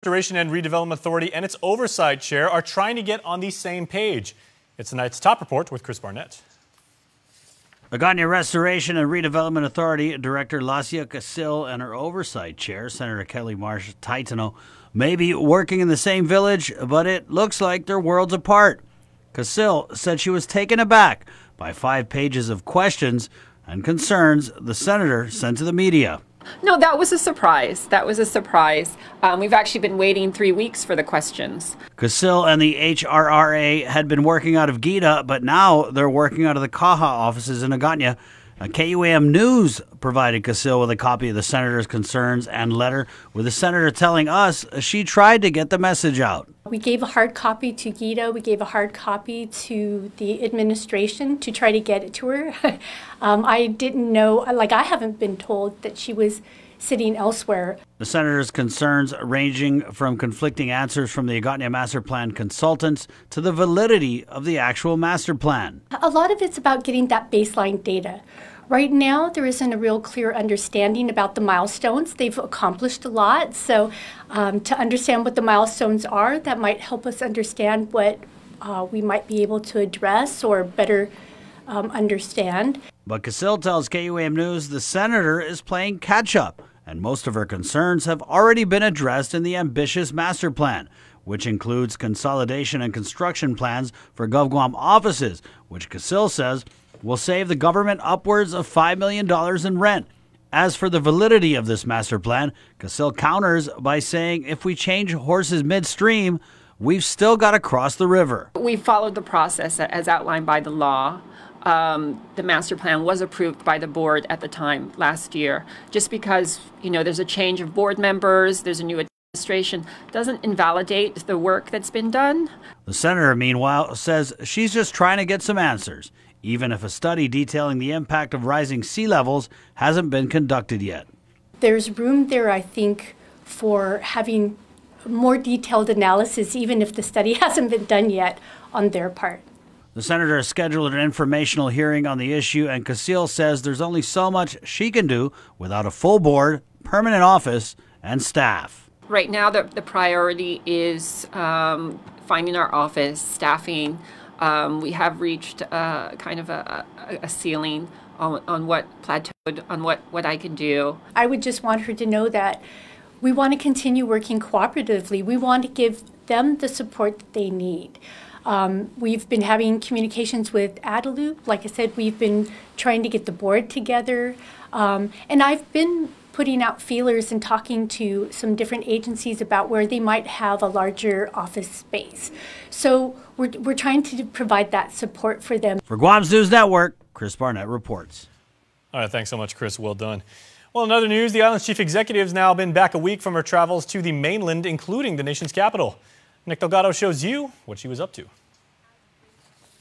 Restoration and Redevelopment Authority and its oversight chair are trying to get on the same page. It's tonight's top report with Chris Barnett. Agana Restoration and Redevelopment Authority Director Lacia Casil and her oversight chair, Senator Kelly Marsh Taitano, may be working in the same village, but it looks like they're worlds apart. Casil said she was taken aback by 5 pages of questions and concerns the senator sent to the media. No, that was a surprise. We've actually been waiting 3 weeks for the questions. Casil and the HRRA had been working out of Gita, but now they're working out of the Kaha offices in Agana. KUAM News provided Casil with a copy of the senator's concerns and letter, with the senator telling us she tried to get the message out. We gave a hard copy to Gita. We gave a hard copy to the administration to try to get it to her. I didn't know, I haven't been told that she was sitting elsewhere. The senator's concerns ranging from conflicting answers from the Agana Master Plan consultants to the validity of the actual master plan. A lot of it's about getting that baseline data. Right now, there isn't a real clear understanding about the milestones. They've accomplished a lot, so to understand what the milestones are, that might help us understand what we might be able to address or better understand. But Casil tells KUAM News the senator is playing catch-up, and most of her concerns have already been addressed in the ambitious master plan, which includes consolidation and construction plans for GovGuam offices, which Casil says will save the government upwards of $5 million in rent. As for the validity of this master plan, Casil counters by saying if we change horses midstream, we've still got to cross the river. We followed the process as outlined by the law. The master plan was approved by the board at the time last year. Just because, there's a change of board members, there's a new administration, doesn't invalidate the work that's been done. The senator, meanwhile, says she's just trying to get some answers, even if a study detailing the impact of rising sea levels hasn't been conducted yet. There's room there, I think, for having more detailed analysis, even if the study hasn't been done yet on their part. The senator has scheduled an informational hearing on the issue, and Casil says there's only so much she can do without a full board, permanent office, and staff. Right now, the priority is finding our office, staffing. We have reached kind of a ceiling on what plateaued, on what I can do. I would just want her to know that we want to continue working cooperatively. We want to give them the support that they need. We've been having communications with Adaloop. Like I said, we've been trying to get the board together. And I've been putting out feelers and talking to some different agencies about where they might have a larger office space. So we're trying to provide that support for them. For Guam's News Network, Chris Barnett reports. All right, thanks so much, Chris. Well done. Well, in other news, the island's chief executive has now been back a week from her travels to the mainland, including the nation's capital. Nick Delgado shows you what she was up to.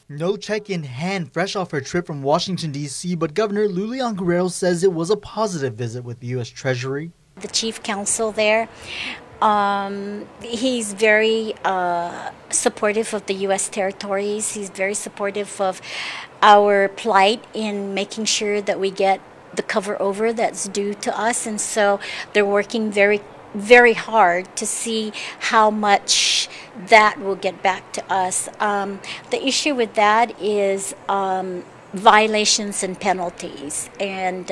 No check in hand, fresh off her trip from Washington, D.C., but Governor Lulian Guerrero says it was a positive visit with the U.S. Treasury. The chief counsel there, he's very supportive of the U.S. territories. He's very supportive of our plight in making sure that we get the cover over that's due to us. And so they're working very hard to see how much that will get back to us. The issue with that is violations and penalties, and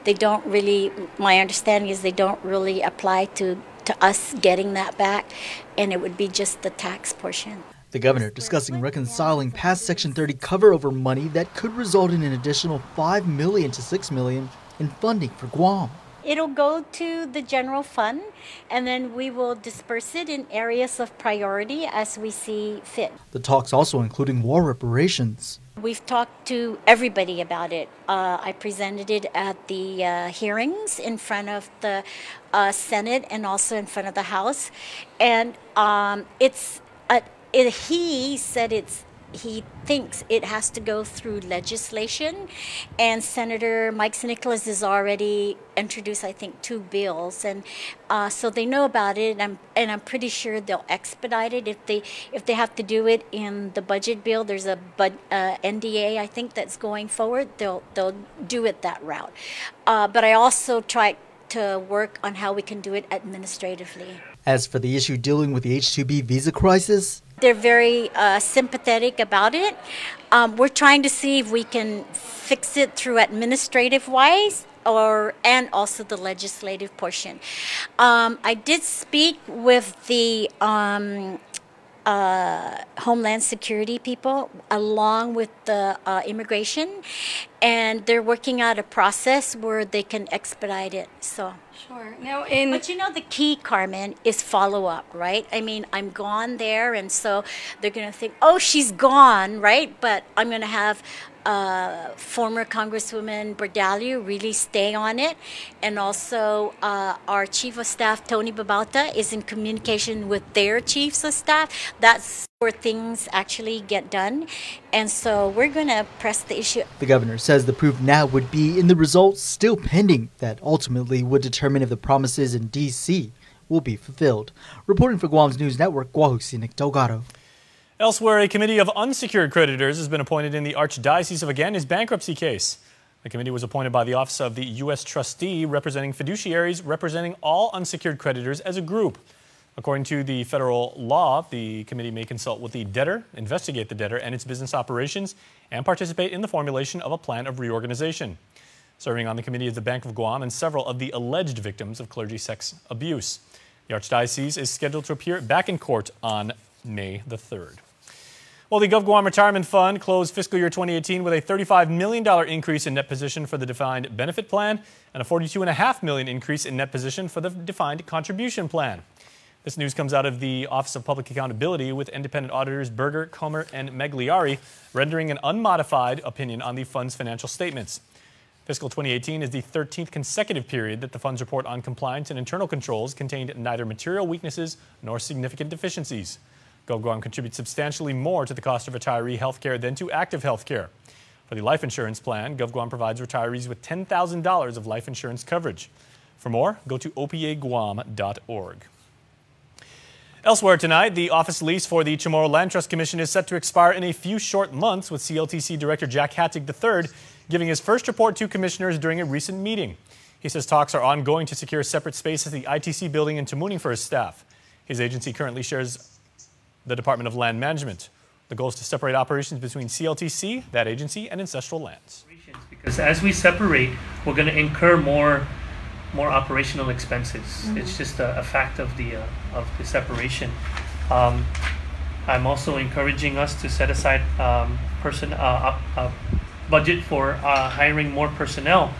they don't really, my understanding is they don't really apply to us getting that back, and it would be just the tax portion. The governor discussing reconciling past Section 30 cover-over money that could result in an additional $5 million to $6 million in funding for Guam. It'll go to the general fund, and then we will disperse it in areas of priority as we see fit. The talks also including war reparations. We've talked to everybody about it. I presented it at the hearings in front of the Senate and also in front of the House. And he said he thinks it has to go through legislation, and Senator Mike Nicholas has already introduced, I think, 2 bills, and so they know about it, and I'm pretty sure they'll expedite it if they have to do it in the budget bill. There's a NDA, I think, that's going forward. They'll do it that route, but I also try to work on how we can do it administratively. As for the issue dealing with the H-2B visa crisis, they're very sympathetic about it. We're trying to see if we can fix it through administrative wise and also the legislative portion. I did speak with the Homeland Security people along with the immigration, and they're working out a process where they can expedite it. So sure. Now, but you know, the key, Carmen, is follow up, right? I mean, I'm gone there, and so they're gonna think, oh, she's gone, right? But I'm gonna have former Congresswoman Bordalio really stay on it, and also our Chief of Staff Tony Babauta is in communication with their chiefs of staff. That's where things actually get done, and so we're going to press the issue. The governor says the proof now would be in the results still pending that ultimately would determine if the promises in D.C. will be fulfilled. Reporting for Guam's News Network, Nick Delgado. Elsewhere, a committee of unsecured creditors has been appointed in the Archdiocese of Agana's bankruptcy case. The committee was appointed by the Office of the U.S. Trustee, representing fiduciaries representing all unsecured creditors as a group. According to the federal law, the committee may consult with the debtor, investigate the debtor and its business operations, and participate in the formulation of a plan of reorganization. Serving on the committee is the Bank of Guam and several of the alleged victims of clergy sex abuse. The Archdiocese is scheduled to appear back in court on May the 3rd. Well, the GovGuam Retirement Fund closed fiscal year 2018 with a $35 million increase in net position for the defined benefit plan and a $42.5 million increase in net position for the defined contribution plan. This news comes out of the Office of Public Accountability, with independent auditors Berger, Comer, and Magliari rendering an unmodified opinion on the fund's financial statements. Fiscal 2018 is the 13th consecutive period that the fund's report on compliance and internal controls contained neither material weaknesses nor significant deficiencies. GovGuam contributes substantially more to the cost of retiree health care than to active health care. For the life insurance plan, GovGuam provides retirees with $10,000 of life insurance coverage. For more, go to opaguam.org. Elsewhere tonight, the office lease for the Chamorro Land Trust Commission is set to expire in a few short months, with CLTC Director Jack Hattig III giving his first report to commissioners during a recent meeting. He says talks are ongoing to secure separate space at the ITC building in Tamuning for his staff. His agency currently shares the Department of Land Management. The goal is to separate operations between CLTC, that agency, and ancestral lands. Because as we separate, we're going to incur more operational expenses. Mm-hmm. It's just a fact of the separation. I'm also encouraging us to set aside a budget for hiring more personnel,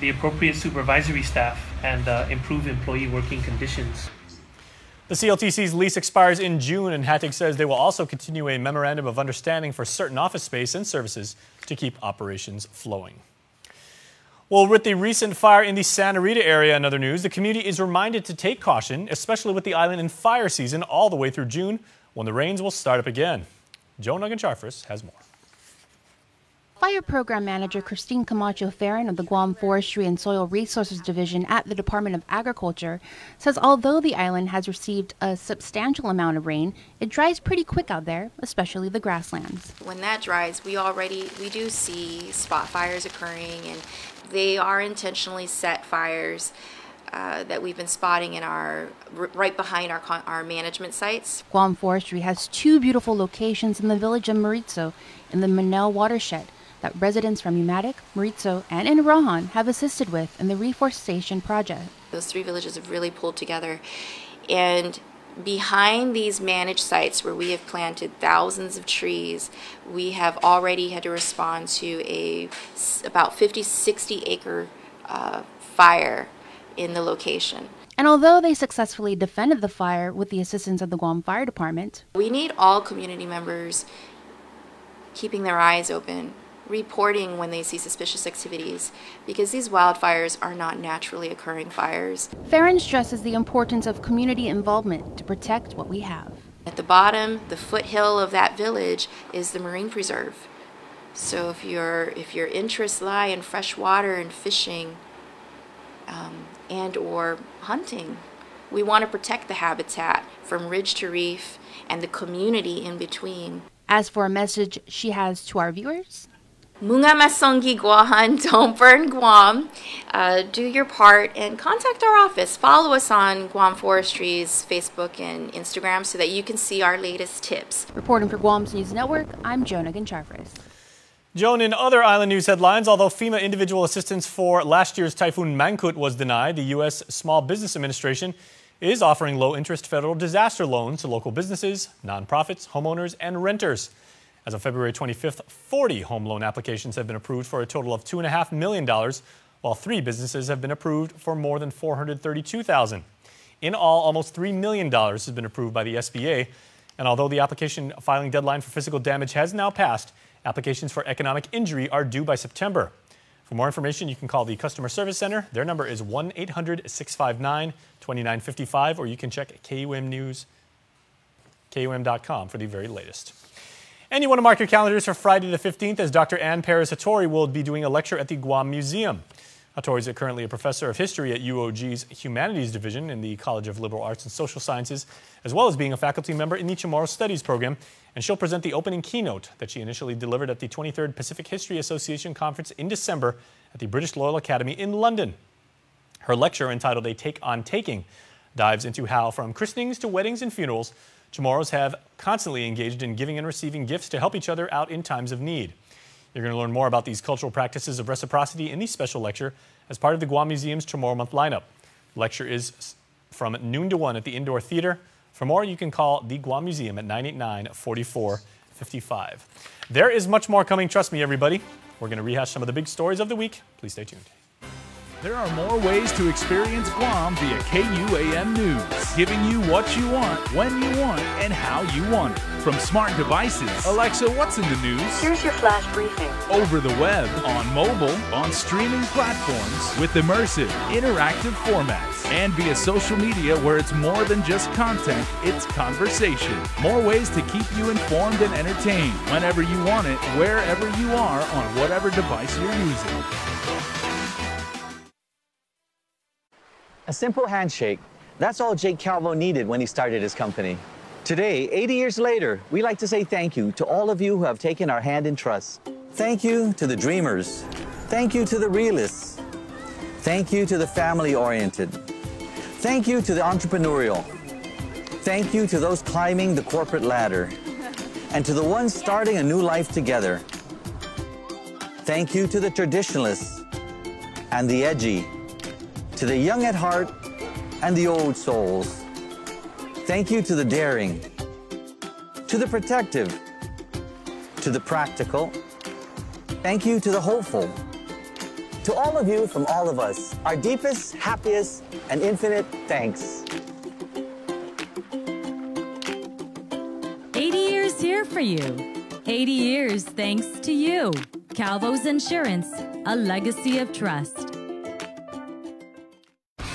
the appropriate supervisory staff, and improve employee working conditions. The CLTC's lease expires in June, and Hattig says they will also continue a memorandum of understanding for certain office space and services to keep operations flowing. Well, with the recent fire in the Santa Rita area and other news, the community is reminded to take caution, especially with the island in fire season all the way through June, when the rains will start up again. Joe Nugent-Charfris has more. Fire Program Manager Christine Camacho Ferrin of the Guam Forestry and Soil Resources Division at the Department of Agriculture says although the island has received a substantial amount of rain, it dries pretty quick out there, especially the grasslands. When that dries, we do see spot fires occurring, and they are intentionally set fires that we've been spotting in right behind our management sites. Guam Forestry has two beautiful locations in the village of Maritzo in the Manel watershed that residents from Umatic, Maritzo, and in Rohan have assisted with in the reforestation project. Those three villages have really pulled together, and behind these managed sites where we have planted thousands of trees, we have already had to respond to about 50-60 acre fire in the location. And although they successfully defended the fire with the assistance of the Guam Fire Department, we need all community members keeping their eyes open, reporting when they see suspicious activities, because these wildfires are not naturally occurring fires. Ferrin stresses the importance of community involvement to protect what we have. At the bottom, the foothill of that village is the marine preserve. So if your interests lie in fresh water and fishing and or hunting, we want to protect the habitat from ridge to reef and the community in between. As for a message she has to our viewers, Munga masongi Guahan, don't burn Guam. Do your part and contact our office. Follow us on Guam Forestry's Facebook and Instagram so that you can see our latest tips. Reporting for Guam's News Network, I'm Jonah Gonçalves. Joan, in other island news headlines, although FEMA individual assistance for last year's Typhoon Mangkhut was denied, the U.S. Small Business Administration is offering low-interest federal disaster loans to local businesses, nonprofits, homeowners, and renters. As of February 25th, 40 home loan applications have been approved for a total of $2.5 million, while 3 businesses have been approved for more than $432,000. In all, almost $3 million has been approved by the SBA, and although the application filing deadline for physical damage has now passed, applications for economic injury are due by September. For more information, you can call the Customer Service Center. Their number is 1-800-659-2955, or you can check KUM News, KUM.com for the very latest. And you want to mark your calendars for Friday the 15th, as Dr. Ann Paris-Hattori will be doing a lecture at the Guam Museum. Hattori is currently a professor of history at UOG's Humanities Division in the College of Liberal Arts and Social Sciences, as well as being a faculty member in the Chamorro Studies program. And she'll present the opening keynote that she initially delivered at the 23rd Pacific History Association Conference in December at the British Royal Academy in London. Her lecture, entitled A Take on Taking, dives into how, from christenings to weddings and funerals, Chamorros have constantly engaged in giving and receiving gifts to help each other out in times of need. You're going to learn more about these cultural practices of reciprocity in the special lecture as part of the Guam Museum's Chamorro Month lineup. The lecture is from noon to 1 at the Indoor Theater. For more, you can call the Guam Museum at 989-4455. There is much more coming, trust me, everybody. We're going to rehash some of the big stories of the week. Please stay tuned. There are more ways to experience Guam via KUAM News, giving you what you want, when you want, and how you want it. From smart devices, Alexa, what's in the news? Here's your flash briefing. Over the web, on mobile, on streaming platforms, with immersive, interactive formats, and via social media where it's more than just content, it's conversation. More ways to keep you informed and entertained whenever you want it, wherever you are, on whatever device you're using. A simple handshake. That's all Jake Calvo needed when he started his company. Today, 80 years later, we like to say thank you to all of you who have taken our hand in trust. Thank you to the dreamers. Thank you to the realists. Thank you to the family-oriented. Thank you to the entrepreneurial. Thank you to those climbing the corporate ladder. And to the ones starting a new life together. Thank you to the traditionalists and the edgy. To the young at heart and the old souls. Thank you to the daring, to the protective, to the practical. Thank you to the hopeful. To all of you from all of us, our deepest, happiest, and infinite thanks. 80 years here for you. 80 years thanks to you. Calvo's Insurance, a legacy of trust.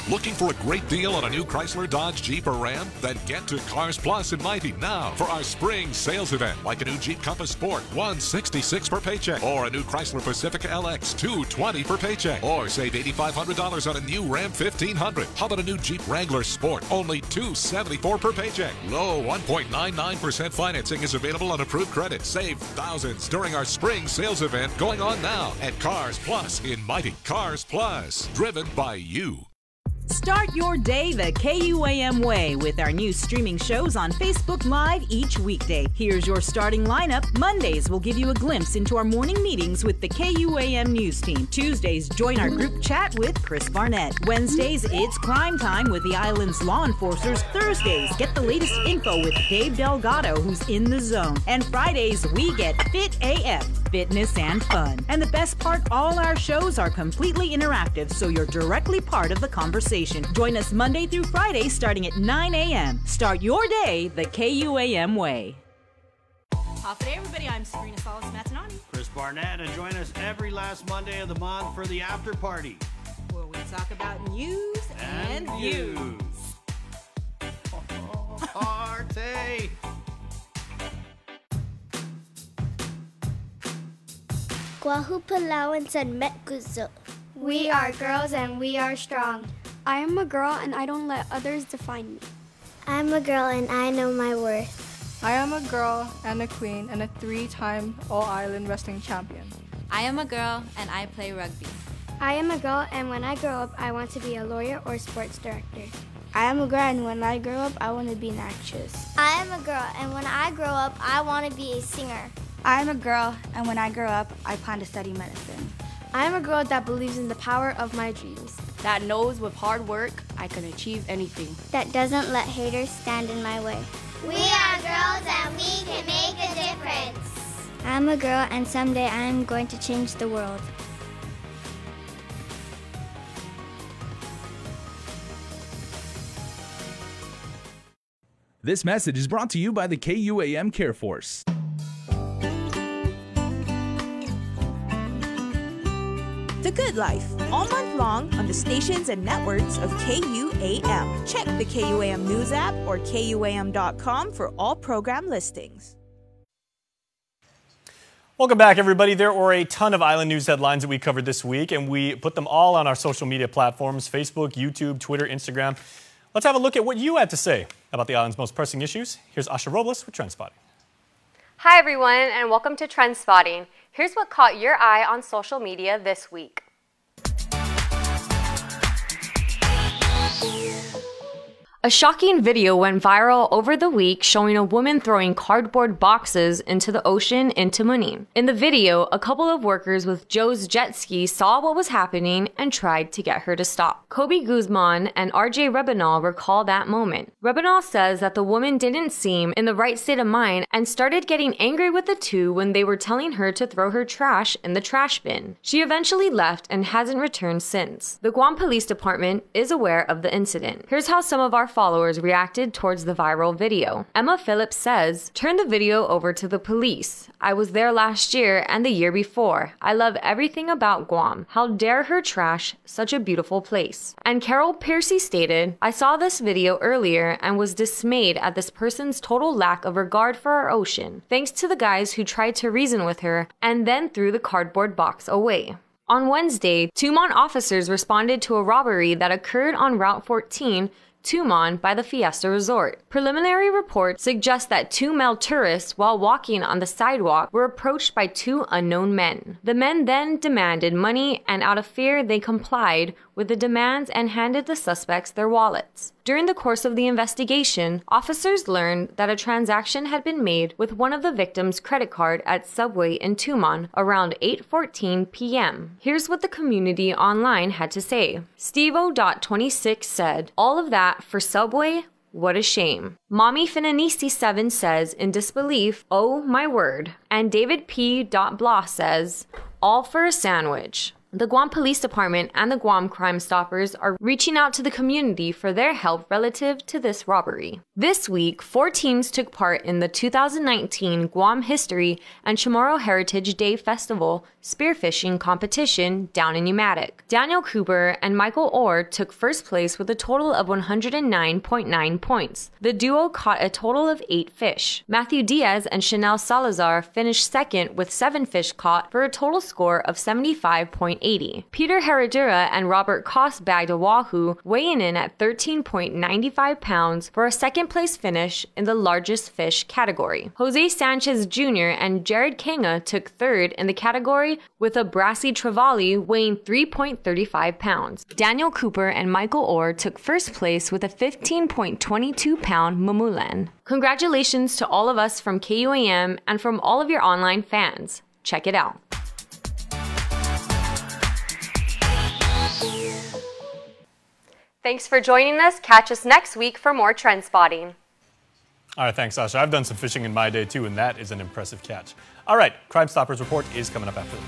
Looking for a great deal on a new Chrysler, Dodge, Jeep, or Ram? Then get to Cars Plus in Mighty now for our spring sales event. Like a new Jeep Compass Sport, $166 per paycheck. Or a new Chrysler Pacifica LX, $220 per paycheck. Or save $8,500 on a new Ram 1500. How about a new Jeep Wrangler Sport? Only $274 per paycheck. Low 1.99% financing is available on approved credit. Save thousands during our spring sales event going on now at Cars Plus in Mighty. Cars Plus, driven by you. Start your day the KUAM way with our new streaming shows on Facebook Live each weekday. Here's your starting lineup. Mondays will give you a glimpse into our morning meetings with the KUAM news team. Tuesdays, join our group chat with Chris Barnett. Wednesdays, it's crime time with the island's law enforcers. Thursdays, get the latest info with Dave Delgado, who's in the zone. And Fridays, we get Fit AF, fitness and fun. And the best part, all our shows are completely interactive, so you're directly part of the conversation. Join us Monday through Friday starting at 9 a.m. Start your day the KUAM way. Top of the day, everybody. I'm Sabrina Salas-Matanani. Chris Barnett, and join us every last Monday of the month for the after party, where we talk about news and views. Arte! Guahu Palauans and Metguzo. We are girls and we are strong. I am a girl and I don't let others define me. I'm a girl and I know my worth. I am a girl and a queen and a 3-time All-Island Wrestling Champion. I am a girl and I play rugby. I am a girl, and when I grow up, I want to be a lawyer or sports director. I am a girl, and when I grow up, I want to be an actress. I am a girl, and when I grow up, I want to be a singer. I am a girl, and when I grow up, I plan to study medicine. I am a girl that believes in the power of my dreams. That knows with hard work, I can achieve anything. That doesn't let haters stand in my way. We are girls and we can make a difference. I'm a girl, and someday I am going to change the world. This message is brought to you by the KUAM Care Force. The Good Life, all month long on the stations and networks of KUAM. Check the KUAM News app or KUAM.com for all program listings. Welcome back, everybody. There were a ton of island news headlines that we covered this week, and we put them all on our social media platforms: Facebook, YouTube, Twitter, Instagram. Let's have a look at what you had to say about the island's most pressing issues. Here's Asha Robles with Trend Spotting. Hi, everyone, and welcome to Trend Spotting. Here's what caught your eye on social media this week. A shocking video went viral over the week showing a woman throwing cardboard boxes into the ocean in Tamuning. In the video, a couple of workers with Joe's jet ski saw what was happening and tried to get her to stop. Kobe Guzman and RJ Rebanal recall that moment. Rebanal says that the woman didn't seem in the right state of mind and started getting angry with the two when they were telling her to throw her trash in the trash bin. She eventually left and hasn't returned since. The Guam Police Department is aware of the incident. Here's how some of our followers reacted towards the viral video. Emma Phillips says, "Turn the video over to the police. I was there last year and the year before. I love everything about Guam. How dare her trash such a beautiful place." And Carol Piercy stated, "I saw this video earlier and was dismayed at this person's total lack of regard for our ocean. Thanks to the guys who tried to reason with her and then threw the cardboard box away." On Wednesday, Tumon officers responded to a robbery that occurred on Route 14 Tumon by the Fiesta Resort. Preliminary reports suggest that two male tourists, while walking on the sidewalk, were approached by two unknown men. The men then demanded money, and out of fear, they complied with the demands and handed the suspects their wallets. During the course of the investigation, officers learned that a transaction had been made with one of the victims' credit card at Subway in Tumon around 8:14 p.m. Here's what the community online had to say. Stevo.26 said, "All of that for Subway? What a shame." Mommy Finanisi7 says, in disbelief, "Oh my word." And David P. Blah says, "All for a sandwich." The Guam Police Department and the Guam Crime Stoppers are reaching out to the community for their help relative to this robbery. This week, 4 teams took part in the 2019 Guam History and Chamorro Heritage Day Festival spearfishing competition down in Umatic. Daniel Cooper and Michael Orr took first place with a total of 109.9 points. The duo caught a total of 8 fish. Matthew Diaz and Chanel Salazar finished second with 7 fish caught for a total score of 75.80. Peter Herradura and Robert Koss bagged a wahoo, weighing in at 13.95 pounds for a second place finish in the largest fish category. Jose Sanchez Jr. and Jared Kanga took third in the category with a brassy trevally weighing 3.35 pounds. Daniel Cooper and Michael Orr took first place with a 15.22 pound mamulan. Congratulations to all of us from KUAM and from all of your online fans. Check it out. Thanks for joining us. Catch us next week for more Trend Spotting. All right, thanks, Sasha. I've done some fishing in my day, too, and that is an impressive catch. All right, Crime Stoppers Report is coming up after this.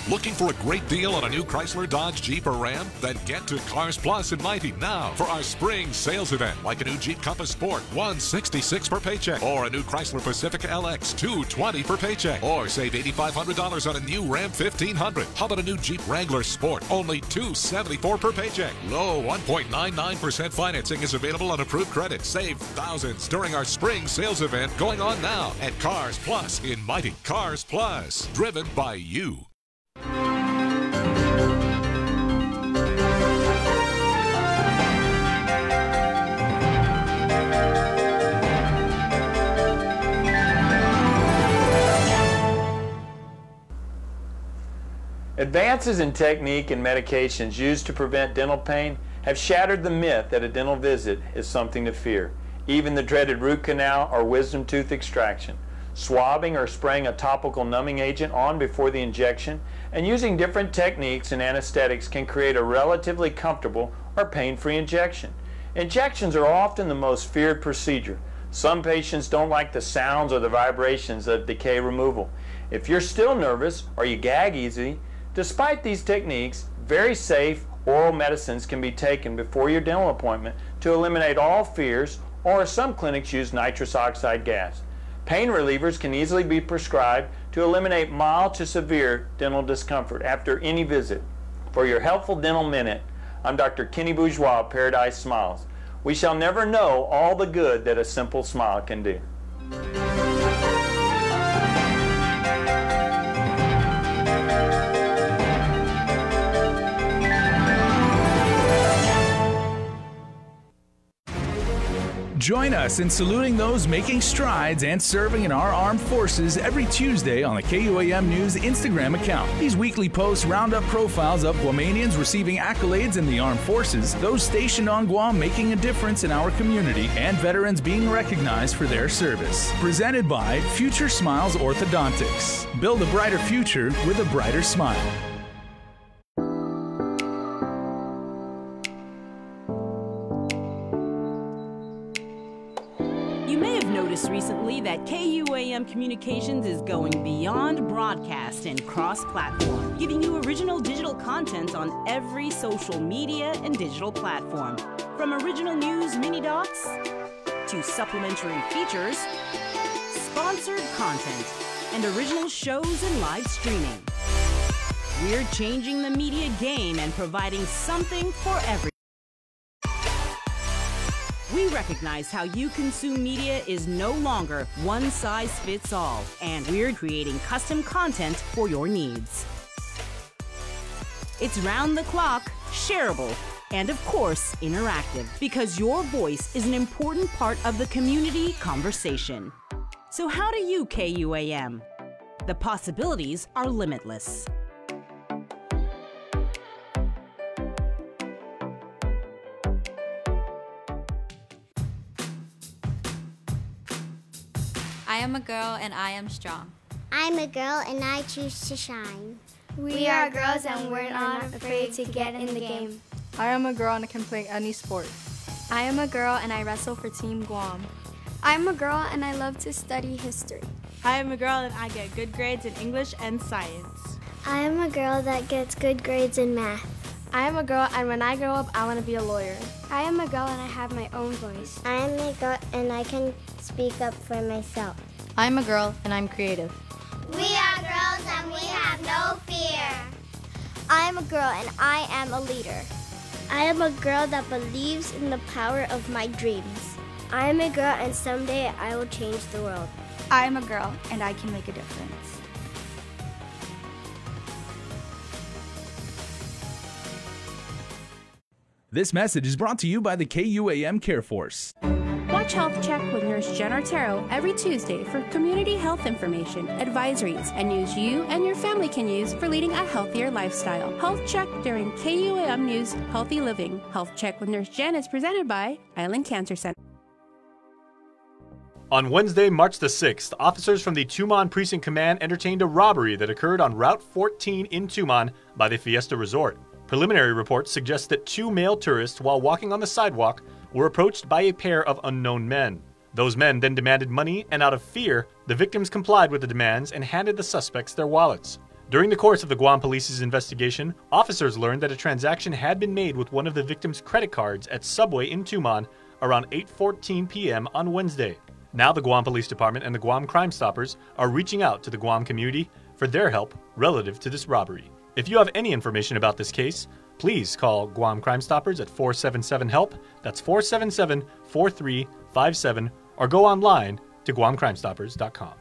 Looking for a great deal on a new Chrysler, Dodge, Jeep, or Ram? Then get to Cars Plus in Mighty now for our spring sales event, like a new Jeep Compass Sport, $166 per paycheck, or a new Chrysler Pacifica LX, $220 per paycheck, or save $8,500 on a new Ram 1500. How about a new Jeep Wrangler Sport, only $274 per paycheck? Low 1.99% financing is available on approved credit. Save thousands during our spring sales event going on now at Cars Plus in Mighty. Cars Plus, driven by you. Advances in technique and medications used to prevent dental pain have shattered the myth that a dental visit is something to fear. Even the dreaded root canal or wisdom tooth extraction. Swabbing or spraying a topical numbing agent on before the injection, and using different techniques and anesthetics can create a relatively comfortable or pain-free injection. Injections are often the most feared procedure. Some patients don't like the sounds or the vibrations of decay removal. If you're still nervous or you gag easy, despite these techniques, very safe oral medicines can be taken before your dental appointment to eliminate all fears, or some clinics use nitrous oxide gas. Pain relievers can easily be prescribed to eliminate mild to severe dental discomfort after any visit. For your Helpful Dental Minute, I'm Dr. Kenny Bourgeois of Paradise Smiles. We shall never know all the good that a simple smile can do. Join us in saluting those making strides and serving in our armed forces every Tuesday on the KUAM News Instagram account. These weekly posts round up profiles of Guamanians receiving accolades in the armed forces, those stationed on Guam making a difference in our community, and veterans being recognized for their service. Presented by Future Smiles Orthodontics. Build a brighter future with a brighter smile. Recently that KUAM Communications is going beyond broadcast and cross-platform, giving you original digital content on every social media and digital platform. From original news mini docs to supplementary features, sponsored content, and original shows and live streaming. We're changing the media game and providing something for everyone. We recognize how you consume media is no longer one size fits all, and we're creating custom content for your needs. It's round the clock, shareable, and of course, interactive, because your voice is an important part of the community conversation. So how do you KUAM? The possibilities are limitless. I am a girl and I am strong. I'm a girl and I choose to shine. We are girls and we're not afraid to get in the game. I am a girl and I can play any sport. I am a girl and I wrestle for Team Guam. I'm a girl and I love to study history. I am a girl and I get good grades in English and science. I am a girl that gets good grades in math. I am a girl and when I grow up I want to be a lawyer. I am a girl and I have my own voice. I am a girl and I can speak up for myself. I'm a girl and I'm creative. We are girls and we have no fear. I am a girl and I am a leader. I am a girl that believes in the power of my dreams. I am a girl and someday I will change the world. I am a girl and I can make a difference. This message is brought to you by the KUAM Care Force. Watch Health Check with Nurse Jen Artero every Tuesday for community health information, advisories, and news you and your family can use for leading a healthier lifestyle. Health Check during KUAM News Healthy Living. Health Check with Nurse Jen is presented by Island Cancer Center. On Wednesday, March the 6th, officers from the Tumon Precinct Command entertained a robbery that occurred on Route 14 in Tumon by the Fiesta Resort. Preliminary reports suggest that two male tourists, while walking on the sidewalk, were approached by a pair of unknown men. Those men then demanded money, and out of fear, the victims complied with the demands and handed the suspects their wallets. During the course of the Guam Police's investigation, officers learned that a transaction had been made with one of the victims' credit cards at Subway in Tumon around 8:14 p.m. on Wednesday. Now the Guam Police Department and the Guam Crime Stoppers are reaching out to the Guam community for their help relative to this robbery. If you have any information about this case, please call Guam Crime Stoppers at 477-HELP, that's 477-4357, or go online to guamcrimestoppers.com.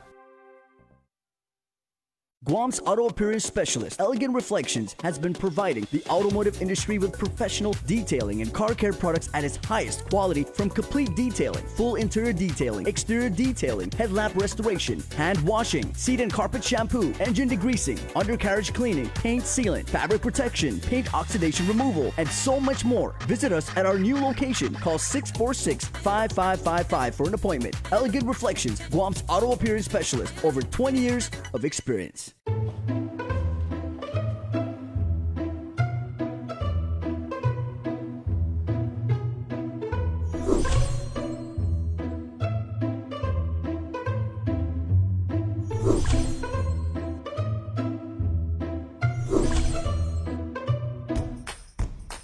Guam's auto appearance specialist, Elegant Reflections, has been providing the automotive industry with professional detailing and car care products at its highest quality, from complete detailing, full interior detailing, exterior detailing, headlamp restoration, hand washing, seat and carpet shampoo, engine degreasing, undercarriage cleaning, paint sealant, fabric protection, paint oxidation removal, and so much more. Visit us at our new location. Call 646-5555 for an appointment. Elegant Reflections, Guam's auto appearance specialist, over 20 years of experience.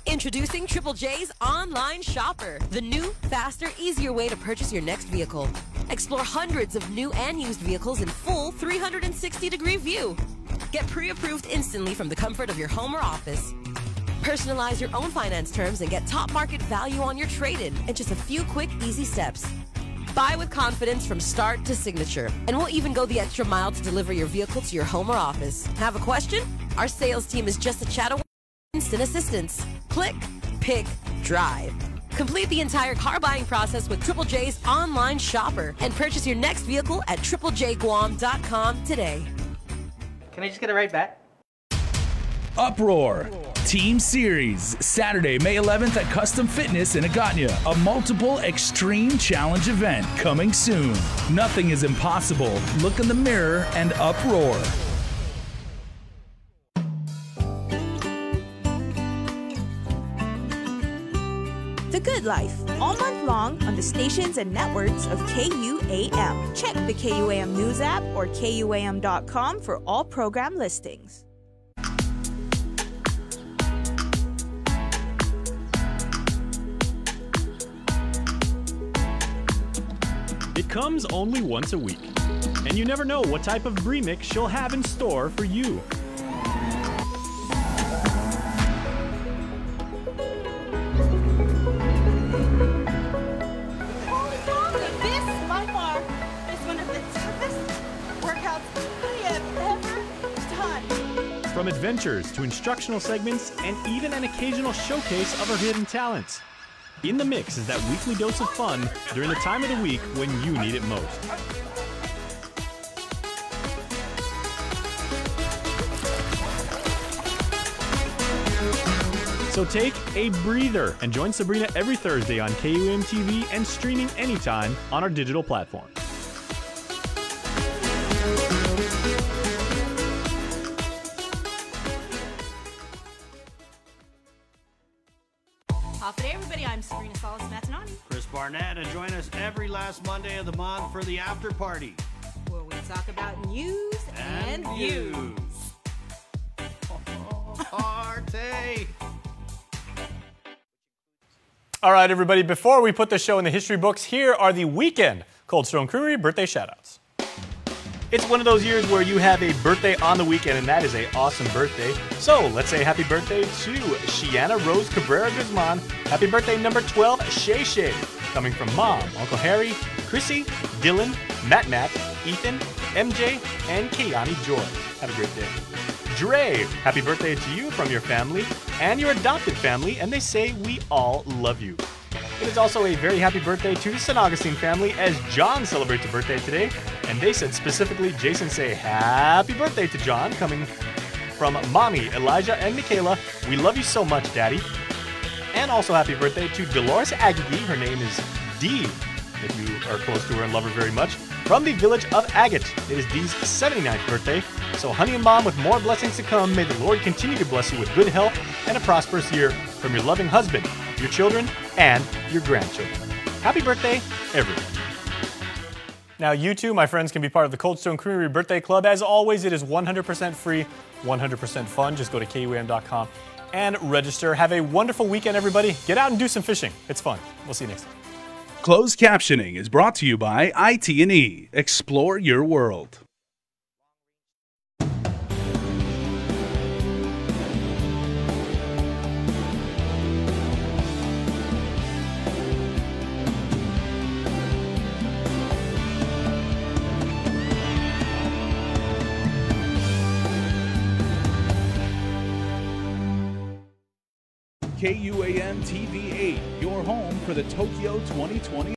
Introducing Triple J's Online Shopper, the new, faster, easier way to purchase your next vehicle. Explore hundreds of new and used vehicles in full 360-degree view. Get pre-approved instantly from the comfort of your home or office. Personalize your own finance terms and get top market value on your trade-in in just a few quick, easy steps. Buy with confidence from start to signature, and we'll even go the extra mile to deliver your vehicle to your home or office. Have a question? Our sales team is just a chat away. Instant assistance. Click, pick, drive. Complete the entire car buying process with Triple J's Online Shopper and purchase your next vehicle at triplejguam.com today. Can I just get it right back? Uproar Team Series, Saturday, May 11th at Custom Fitness in Agotnya, a multiple extreme challenge event coming soon. Nothing is impossible. Look in the mirror and uproar. The Good Life, all month long on the stations and networks of KUAM. Check the KUAM News app or KUAM.com for all program listings. It comes only once a week, and you never know what type of brie mix she'll have in store for you. From adventures to instructional segments and even an occasional showcase of her hidden talents. In the mix is that weekly dose of fun during the time of the week when you need it most. So take a breather and join Sabrina every Thursday on KUAM TV and streaming anytime on our digital platform. Top of the day, everybody. I'm Sabrina Salas-Matanani. Chris Barnett, and join us every last Monday of the month for the after party, where we talk about news and views. Arte. All right, everybody, before we put the show in the history books, here are the weekend Cold Stone Creamery birthday shoutouts. It's one of those years where you have a birthday on the weekend, and that is an awesome birthday. So let's say happy birthday to Shiana Rose Cabrera Guzman. Happy birthday number 12, Shay Shay. Coming from Mom, Uncle Harry, Chrissy, Dylan, Matt, Ethan, MJ, and Kayani Joy. Have a great day. Dre, happy birthday to you from your family and your adopted family, and they say we all love you. It is also a very happy birthday to the St. Augustine family, as John celebrates a birthday today. And they said specifically, Jason say happy birthday to John, coming from Mommy, Elijah, and Michaela. We love you so much, Daddy. And also happy birthday to Dolores Agagi. Her name is Dee, if you are close to her and love her very much, from the village of Agate. It is Dee's 79th birthday. So honey and mom, with more blessings to come, may the Lord continue to bless you with good health and a prosperous year from your loving husband, your children, and your grandchildren. Happy birthday, everyone. Now, you too, my friends, can be part of the Cold Stone Creamery Birthday Club. As always, it is 100% free, 100% fun. Just go to KUAM.com and register. Have a wonderful weekend, everybody. Get out and do some fishing. It's fun. We'll see you next time. Closed captioning is brought to you by IT&E. Explore your world. KUAM TV 8, your home for the Tokyo 2020